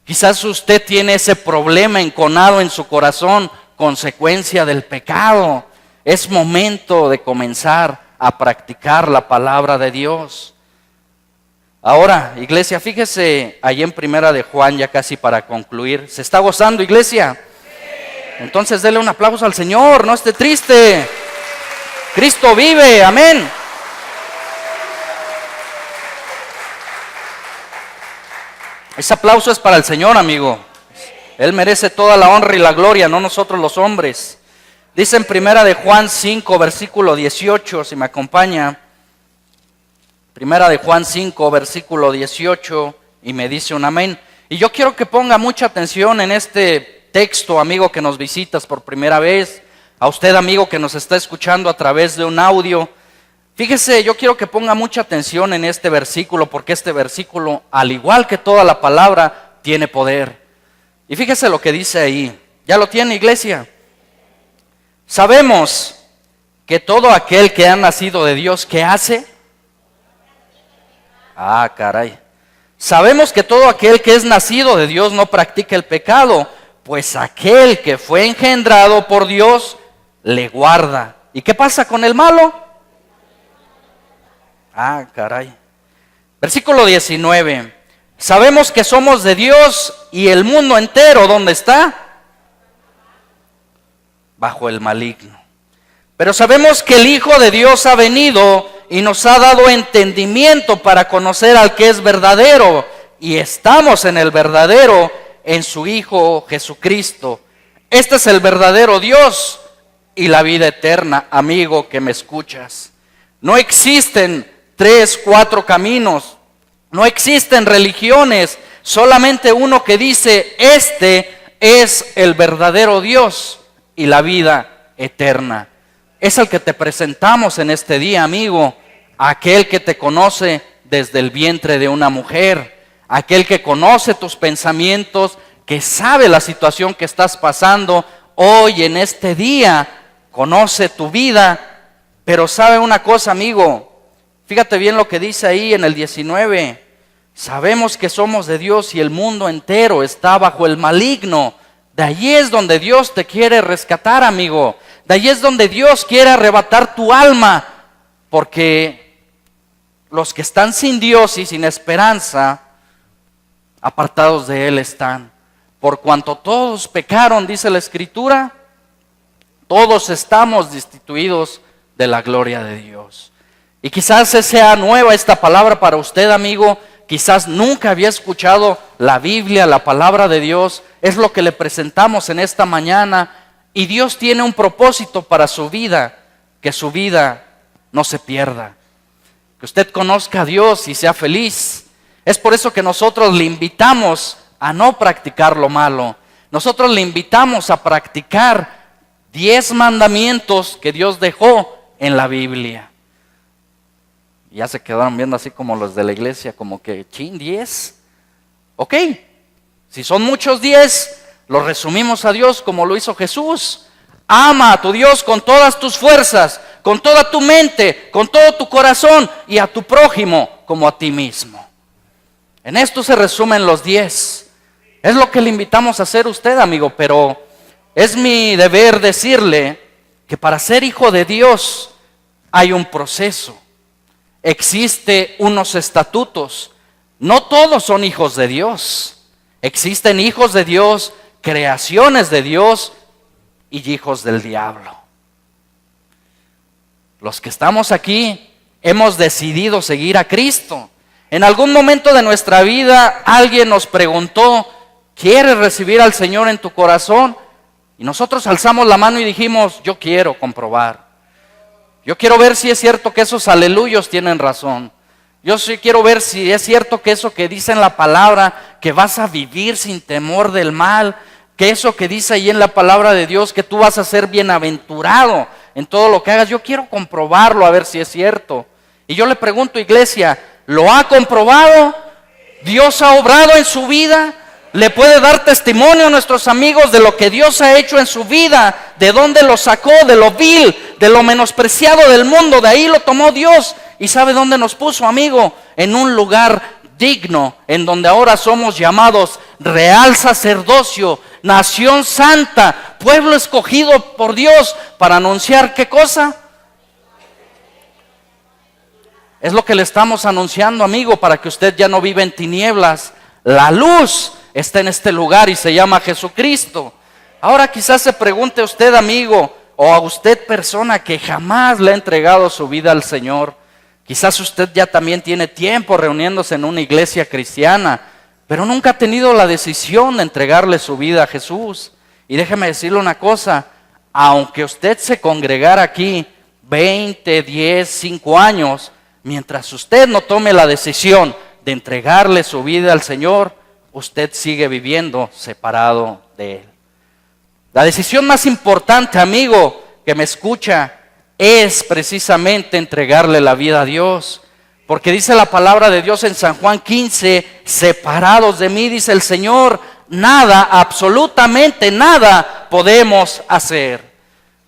Quizás usted tiene ese problema enconado en su corazón, consecuencia del pecado. Es momento de comenzar a practicar la palabra de Dios. Ahora, iglesia, fíjese allí en Primera de Juan, ya casi para concluir. ¿Se está gozando, iglesia? Entonces dele un aplauso al Señor, no esté triste. Cristo vive, amén. Ese aplauso es para el Señor, amigo. Él merece toda la honra y la gloria, no nosotros los hombres. Dice en Primera de Juan 5, versículo 18, si me acompaña. Primera de Juan 5, versículo 18, y me dice un amén. Y yo quiero que ponga mucha atención en este texto, amigo que nos visitas por primera vez, a usted, amigo que nos está escuchando a través de un audio. Fíjese, yo quiero que ponga mucha atención en este versículo, porque este versículo, al igual que toda la palabra, tiene poder. Y fíjese lo que dice ahí. ¿Ya lo tiene, iglesia? Sabemos que todo aquel que ha nacido de Dios, ¿qué hace? Ah, caray. Sabemos que todo aquel que es nacido de Dios no practica el pecado, pues aquel que fue engendrado por Dios le guarda. ¿Y qué pasa con el malo? Ah, caray. Versículo 19. Sabemos que somos de Dios y el mundo entero, ¿dónde está? Bajo el maligno. Pero sabemos que el Hijo de Dios ha venido y nos ha dado entendimiento para conocer al que es verdadero, y estamos en el verdadero, en su Hijo Jesucristo. Este es el verdadero Dios y la vida eterna, amigo que me escuchas. No existen 3, 4 caminos, no existen religiones, solamente uno que dice, este es el verdadero Dios y la vida eterna. Es el que te presentamos en este día, amigo, aquel que te conoce desde el vientre de una mujer, aquel que conoce tus pensamientos, que sabe la situación que estás pasando hoy en este día, conoce tu vida, pero sabe una cosa, amigo, fíjate bien lo que dice ahí en el 19, sabemos que somos de Dios y el mundo entero está bajo el maligno. De allí es donde Dios te quiere rescatar, amigo. De allí es donde Dios quiere arrebatar tu alma, porque los que están sin Dios y sin esperanza, apartados de Él están. Por cuanto todos pecaron, dice la Escritura, todos estamos destituidos de la gloria de Dios. Y quizás sea nueva esta palabra para usted, amigo. Quizás nunca había escuchado la Biblia, la palabra de Dios. Es lo que le presentamos en esta mañana. Y Dios tiene un propósito para su vida, que su vida no se pierda. Que usted conozca a Dios y sea feliz. Es por eso que nosotros le invitamos a no practicar lo malo. Nosotros le invitamos a practicar 10 mandamientos que Dios dejó en la Biblia. Ya se quedaron viendo así como los de la iglesia, como que, 10. Ok, si son muchos 10, los resumimos a Dios como lo hizo Jesús. Ama a tu Dios con todas tus fuerzas, con toda tu mente, con todo tu corazón y a tu prójimo como a ti mismo. En esto se resumen los 10. Es lo que le invitamos a hacer usted, amigo, pero es mi deber decirle que para ser hijo de Dios hay un proceso. Existe unos estatutos. No todos son hijos de Dios. Existen hijos de Dios, creaciones de Dios y hijos del diablo. Los que estamos aquí hemos decidido seguir a Cristo. En algún momento de nuestra vida alguien nos preguntó, ¿quieres recibir al Señor en tu corazón? Y nosotros alzamos la mano y dijimos, yo quiero comprobar. Yo quiero ver si es cierto que esos aleluyos tienen razón. Yo sí quiero ver si es cierto que eso que dice en la palabra, que vas a vivir sin temor del mal, que eso que dice ahí en la palabra de Dios, que tú vas a ser bienaventurado en todo lo que hagas. Yo quiero comprobarlo a ver si es cierto. Y yo le pregunto, iglesia, ¿lo ha comprobado? ¿Dios ha obrado en su vida? ¿Le puede dar testimonio a nuestros amigos de lo que Dios ha hecho en su vida? ¿De dónde lo sacó? De lo vil, de lo menospreciado del mundo. De ahí lo tomó Dios. ¿Y sabe dónde nos puso, amigo? En un lugar digno, en donde ahora somos llamados real sacerdocio, nación santa, pueblo escogido por Dios para anunciar ¿qué cosa? Es lo que le estamos anunciando, amigo, para que usted ya no viva en tinieblas. La luz está en este lugar y se llama Jesucristo. Ahora quizás se pregunte usted, amigo, o a usted, persona que jamás le ha entregado su vida al Señor. Quizás usted ya también tiene tiempo reuniéndose en una iglesia cristiana, pero nunca ha tenido la decisión de entregarle su vida a Jesús. Y déjeme decirle una cosa, aunque usted se congregara aquí 20, 10, 5 años, mientras usted no tome la decisión de entregarle su vida al Señor, usted sigue viviendo separado de Él. La decisión más importante, amigo, que me escucha, es precisamente entregarle la vida a Dios. Porque dice la palabra de Dios en San Juan 15, separados de mí, dice el Señor, nada, absolutamente nada podemos hacer.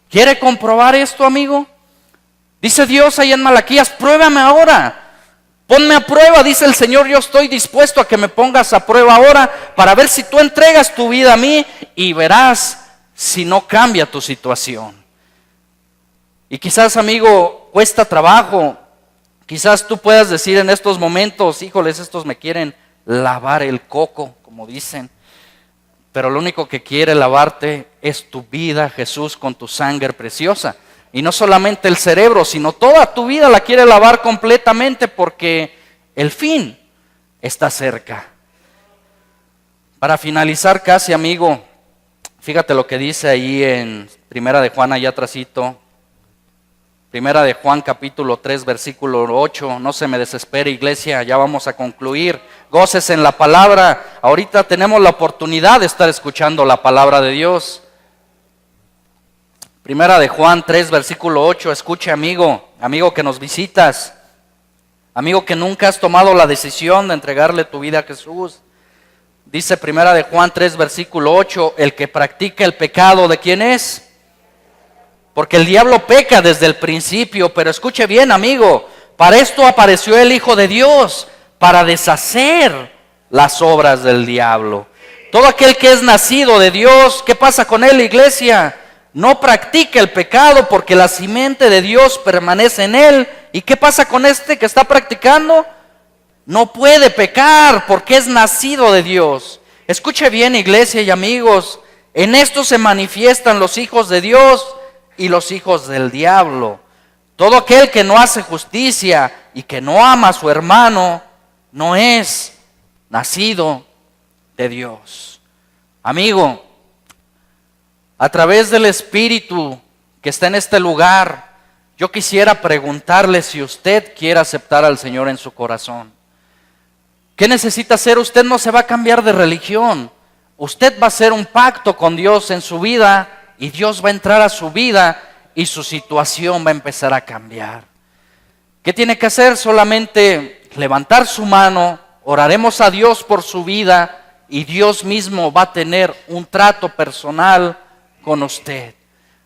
¿Quiere comprobar esto, amigo? Dice Dios ahí en Malaquías, pruébame ahora. Ponme a prueba, dice el Señor, yo estoy dispuesto a que me pongas a prueba ahora para ver si tú entregas tu vida a mí y verás si no cambia tu situación. Y quizás, amigo, cuesta trabajo. Quizás tú puedas decir en estos momentos, híjoles, estos me quieren lavar el coco, como dicen. Pero lo único que quiere lavarte es tu vida, Jesús, con tu sangre preciosa. Y no solamente el cerebro, sino toda tu vida la quiere lavar completamente porque el fin está cerca. Para finalizar casi, amigo, fíjate lo que dice ahí en Primera de Juan, allá atrásito. Primera de Juan capítulo 3 versículo 8, no se me desespere, iglesia, ya vamos a concluir. Goces en la palabra, ahorita tenemos la oportunidad de estar escuchando la palabra de Dios. Primera de Juan 3 versículo 8, escuche, amigo que nos visitas, amigo que nunca has tomado la decisión de entregarle tu vida a Jesús. Dice Primera de Juan 3 versículo 8, el que practica el pecado, ¿de quién es? Porque el diablo peca desde el principio, pero escuche bien, amigo, para esto apareció el Hijo de Dios, para deshacer las obras del diablo. Todo aquel que es nacido de Dios, ¿qué pasa con él, iglesia? No practica el pecado porque la simiente de Dios permanece en él. ¿Y qué pasa con este que está practicando? No puede pecar porque es nacido de Dios. Escuche bien, iglesia y amigos, en esto se manifiestan los hijos de Dios y los hijos del diablo. todo aquel que no hace justicia y que no ama a su hermano, no es nacido de Dios. Amigo, a través del Espíritu que está en este lugar, yo quisiera preguntarle si usted quiere aceptar al Señor en su corazón. ¿Qué necesita hacer? Usted no se va a cambiar de religión. Usted va a hacer un pacto con Dios en su vida y Dios va a entrar a su vida y su situación va a empezar a cambiar. ¿Qué tiene que hacer? Solamente levantar su mano, oraremos a Dios por su vida y Dios mismo va a tener un trato personal con usted.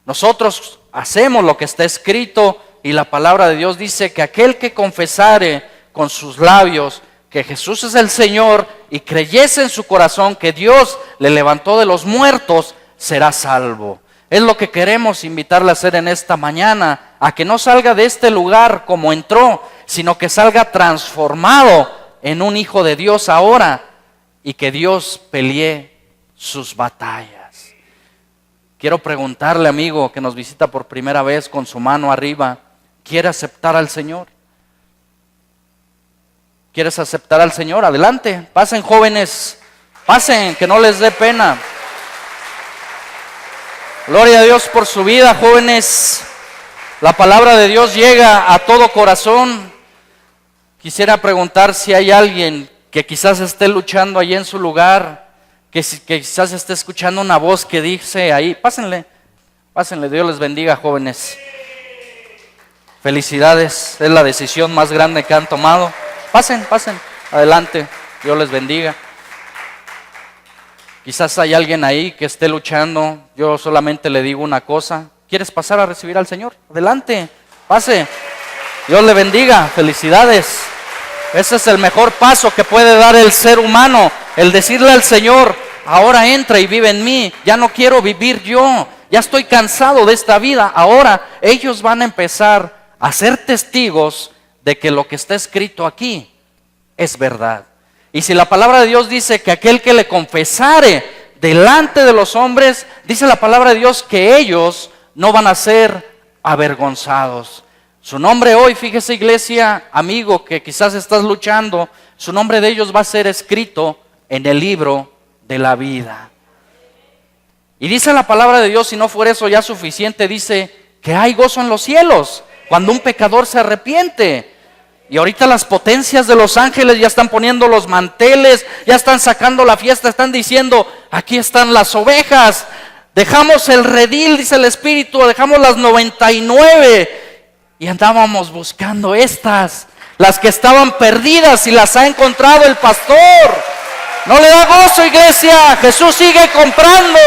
Nosotros hacemos lo que está escrito y la palabra de Dios dice que aquel que confesare con sus labios que Jesús es el Señor y creyese en su corazón que Dios le levantó de los muertos, será salvo. Es lo que queremos invitarle a hacer en esta mañana, a que no salga de este lugar como entró, sino que salga transformado en un hijo de Dios ahora y que Dios pelee sus batallas. Quiero preguntarle, amigo, que nos visita por primera vez con su mano arriba, ¿quiere aceptar al Señor? ¿Quieres aceptar al Señor? Adelante, pasen jóvenes, pasen, que no les dé pena. Gloria a Dios por su vida, jóvenes. La palabra de Dios llega a todo corazón. Quisiera preguntar si hay alguien que quizás esté luchando allí en su lugar, que quizás esté escuchando una voz que dice ahí, pásenle, Dios les bendiga, jóvenes. Felicidades, es la decisión más grande que han tomado. Pasen, adelante, Dios les bendiga. Quizás hay alguien ahí que esté luchando, yo solamente le digo una cosa, ¿quieres pasar a recibir al Señor? Adelante, pase, Dios le bendiga, felicidades. Ese es el mejor paso que puede dar el ser humano, el decirle al Señor, ahora entra y vive en mí, ya no quiero vivir yo, ya estoy cansado de esta vida. Ahora ellos van a empezar a ser testigos de que lo que está escrito aquí es verdad. Y si la palabra de Dios dice que aquel que le confesare delante de los hombres, dice la palabra de Dios que ellos no van a ser avergonzados. Su nombre hoy, fíjese iglesia, amigo, que quizás estás luchando, su nombre de ellos va a ser escrito en el libro de la vida. Y dice la palabra de Dios, si no fuera eso ya suficiente, dice que hay gozo en los cielos cuando un pecador se arrepiente. Y ahorita las potencias de los ángeles ya están poniendo los manteles, ya están sacando la fiesta, están diciendo, aquí están las ovejas, dejamos el redil, dice el Espíritu, dejamos las 99 y andábamos buscando estas, las que estaban perdidas y las ha encontrado el pastor. No le da gozo, iglesia. Jesús sigue comprando,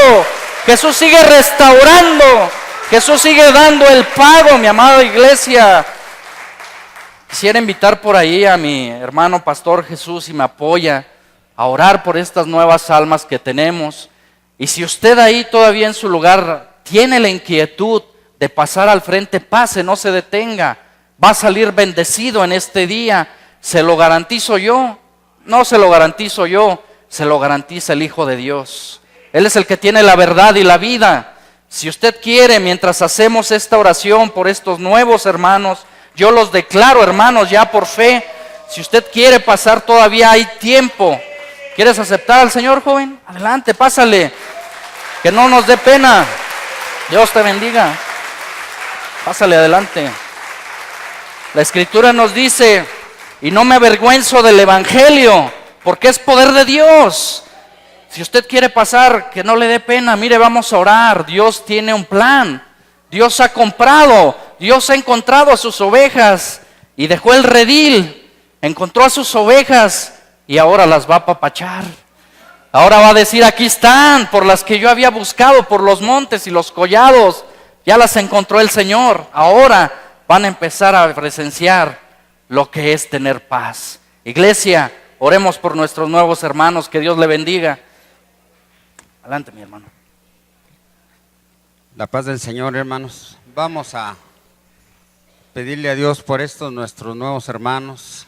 Jesús sigue restaurando, Jesús sigue dando el pago, mi amada iglesia. Quisiera invitar por ahí a mi hermano pastor Jesús, si me apoya, a orar por estas nuevas almas que tenemos. Y si usted ahí todavía en su lugar tiene la inquietud de pasar al frente, pase, no se detenga. Va a salir bendecido en este día. ¿Se lo garantizo yo? No se lo garantizo yo, se lo garantiza el Hijo de Dios. Él es el que tiene la verdad y la vida. Si usted quiere, mientras hacemos esta oración por estos nuevos hermanos, yo los declaro hermanos ya por fe. Si usted quiere pasar, todavía hay tiempo. ¿Quieres aceptar al Señor, joven? Adelante, pásale. Que no nos dé pena. Dios te bendiga. Pásale adelante. La Escritura nos dice, y no me avergüenzo del Evangelio, porque es poder de Dios. Si usted quiere pasar, que no le dé pena. Mire, vamos a orar. Dios tiene un plan. Dios ha comprado, Dios ha encontrado a sus ovejas y dejó el redil, encontró a sus ovejas y ahora las va a apapachar. Ahora va a decir, aquí están, por las que yo había buscado por los montes y los collados, ya las encontró el Señor. Ahora van a empezar a presenciar lo que es tener paz. Iglesia, oremos por nuestros nuevos hermanos, que Dios le bendiga. Adelante, mi hermano. La paz del Señor, hermanos. Vamos a pedirle a Dios por estos nuestros nuevos hermanos,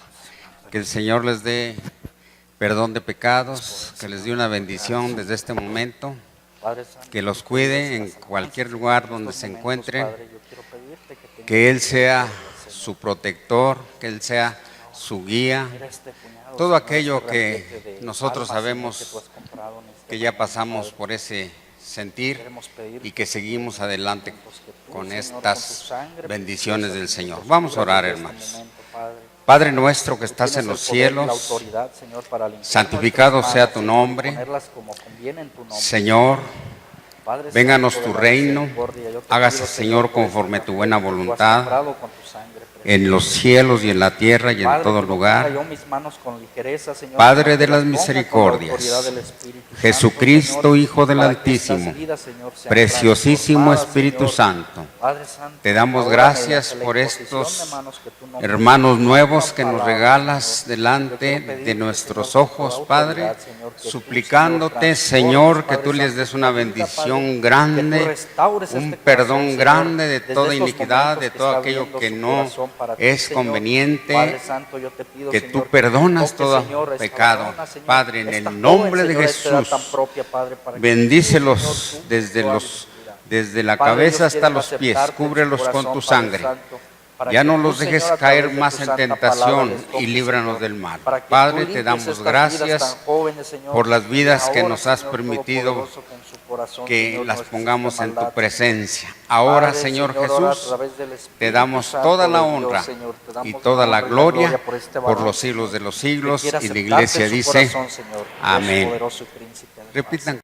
que el Señor les dé perdón de pecados, que les dé una bendición desde este momento, que los cuide en cualquier lugar donde se encuentren, que Él sea su protector, que Él sea su guía. Todo aquello que nosotros sabemos que ya pasamos por ese sentir y que seguimos adelante con estas bendiciones del Señor. Vamos a orar, hermanos. Padre nuestro que estás en los cielos, santificado sea tu nombre. Señor, vénganos tu reino, hágase, Señor, conforme tu buena voluntad, en los cielos y en la tierra y en todo lugar. Padre de las misericordias, Jesucristo, Hijo del Altísimo, preciosísimo Espíritu Santo, te damos gracias por estos hermanos nuevos que nos regalas delante de nuestros ojos, Padre, suplicándote, Señor, que tú les des una bendición grande, un perdón grande de toda iniquidad, de todo aquello que no es conveniente, que tú perdonas todo pecado. Padre, en el nombre de Jesús, bendícelos desde la cabeza hasta los pies, cúbrelos con tu sangre. Ya no los dejes caer más en tentación y líbranos del mal. Padre, te damos gracias por las vidas que nos has permitido que las pongamos en tu presencia. Ahora, Señor Jesús, te damos toda la honra y toda la gloria por los siglos de los siglos. Y la iglesia dice, amén. Repitan.